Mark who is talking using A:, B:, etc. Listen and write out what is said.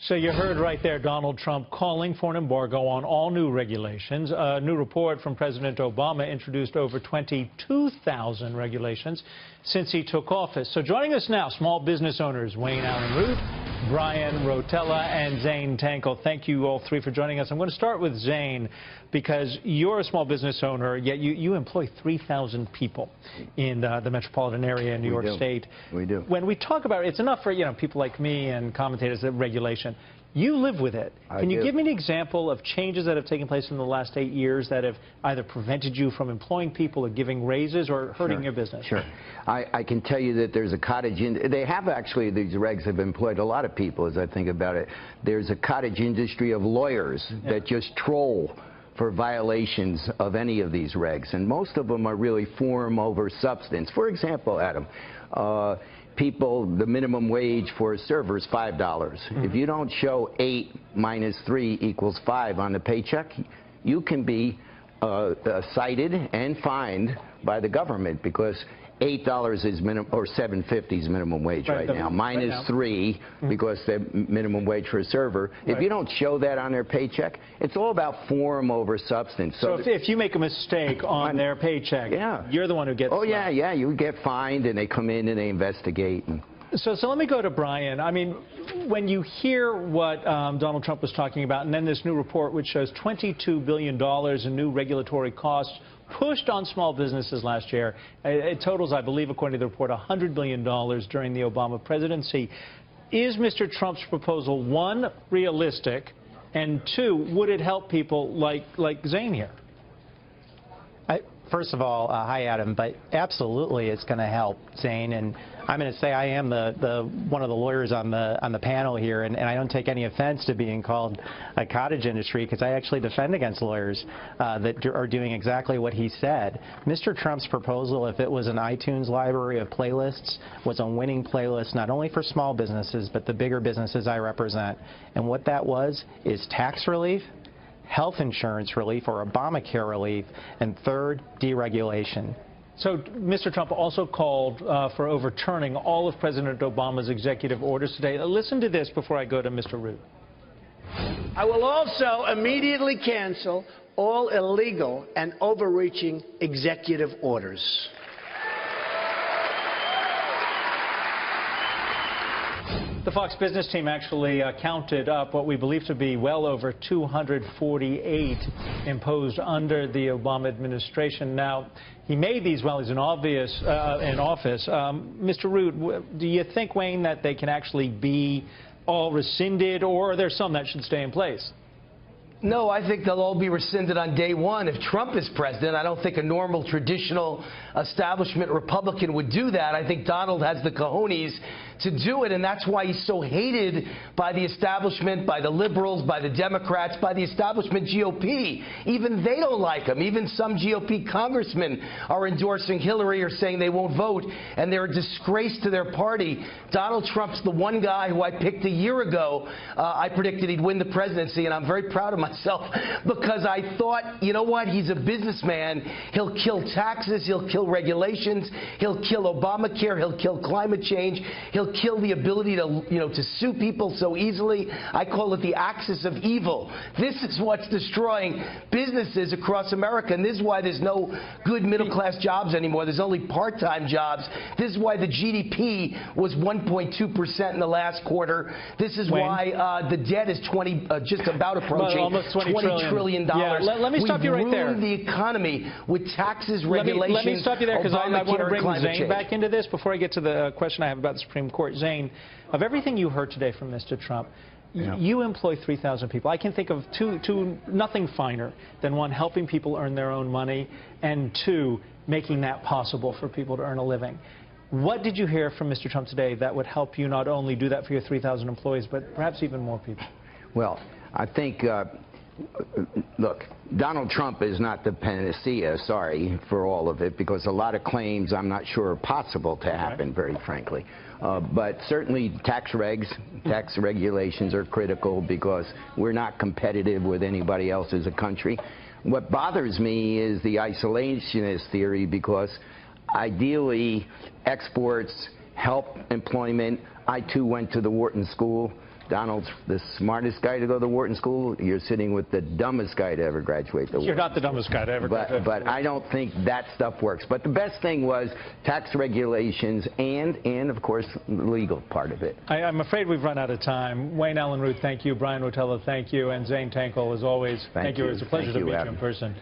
A: So you heard right there Donald Trump calling for an embargo on all new regulations. A new report from President Obama introduced over 22,000 regulations since he took office. So joining us now, small business owners Wayne, Allyn, Root, Bryan, Rotella, and Zane Tankel. Thank you all three for joining us. I'm going to start with Zane because you're a small business owner, yet you employ 3,000 people in the metropolitan area in New York State.
B: We do.
A: When we talk about it, it's enough for people like me and commentators that regulation. You live with it. Can you give me an example of changes that have taken place in the last 8 years that have either prevented you from employing people or giving raises or hurting your business?
B: Sure. I can tell you that there's a cottage they have actually, these regs have employed a lot of people as I think about it. There's a cottage industry of lawyers that just troll for violations of any of these regs, and most of them are really form over substance. For example, Adam, the minimum wage for a server is $5. If you don't show 8 minus 3 equals 5 on the paycheck, you can be cited and fined by the government because $8 is minimum, or $7.50 is minimum wage right now. Minus 3 because the minimum wage for a server. If you don't show that on their paycheck, it's all about form over substance.
A: So if you make a mistake on their paycheck, you're the one who gets slapped.
B: You get fined, and they come in and they investigate.
A: So let me go to Bryan. I mean, when you hear what Donald Trump was talking about, and then this new report which shows $22 billion in new regulatory costs pushed on small businesses last year. It totals, I believe, according to the report, $100 billion during the Obama presidency. Is Mr. Trump's proposal, one, realistic, and two, would it help people like Zane here?
C: First of all, hi, Adam, but absolutely it's going to help Zane, and I'm going to say I am one of the lawyers on the panel here, and I don't take any offense to being called a cottage industry because I actually defend against lawyers that are doing exactly what he said. Mr. Trump's proposal, if it was an iTunes library of playlists, was a winning playlist not only for small businesses but the bigger businesses I represent, and what that was is tax relief, health insurance relief or Obamacare relief, and third, deregulation.
A: So Mr. Trump also called for overturning all of President Obama's executive orders today. Listen to this before I go to Mr. Root.
D: I will also immediately cancel all illegal and overreaching executive orders.
A: The Fox Business team actually counted up what we believe to be well over 248 imposed under the Obama administration. Now, he made these while he's in office. Mr. Root, do you think, Wayne, that they can actually be all rescinded, or are there some that should stay in place?
E: No, I think they'll all be rescinded on day one. If Trump is president, I don't think a normal, traditional establishment Republican would do that. I think Donald has the cojones to do it, and that's why he's so hated by the establishment, by the liberals, by the Democrats, by the establishment GOP. Even they don't like him. Even some GOP congressmen are endorsing Hillary or saying they won't vote, and they're a disgrace to their party. Donald Trump's the one guy who I picked a year ago. I predicted he'd win the presidency, and I'm very proud of myself because I thought, you know what, he's a businessman. He'll kill taxes, he'll kill regulations, he'll kill Obamacare, he'll kill climate change, he'll kill the ability to sue people so easily. I call it the axis of evil. This is what's destroying businesses across America, and this is why there's no good middle-class jobs anymore. There's only part-time jobs. This is why the GDP was 1.2% in the last quarter. This is why the debt is just about approaching
A: almost
E: $20 trillion.
A: Yeah, let me stop you right there.
E: We've ruined the economy with taxes, regulations.
A: Let me stop you there because I want to bring Zane
E: change
A: back into this before I get to the question I have about the Supreme Court. Zane, of everything you heard today from Mr. Trump, you employ 3,000 people. I can think of two, nothing finer than one, helping people earn their own money, and two, making that possible for people to earn a living. What did you hear from Mr. Trump today that would help you not only do that for your 3,000 employees, but perhaps even more people?
B: Well, I think, look, Donald Trump is not the panacea, sorry, for all of it, because a lot of claims I'm not sure are possible to happen, very frankly. But certainly tax regulations are critical because we're not competitive with anybody else as a country. What bothers me is the isolationist theory because ideally exports help employment. I, too, went to the Wharton School. Donald's the smartest guy to go to Wharton School, you're sitting with the dumbest guy to ever graduate the Wharton.
A: You're not the dumbest guy to ever graduate.
B: But I don't think that stuff works. But the best thing was tax regulations and of course, the legal part of it.
A: I'm afraid we've run out of time. Wayne Allyn Root, thank you. Bryan Rotella, thank you. And Zane Tankel, as always, thank you. It's a pleasure to meet you in person.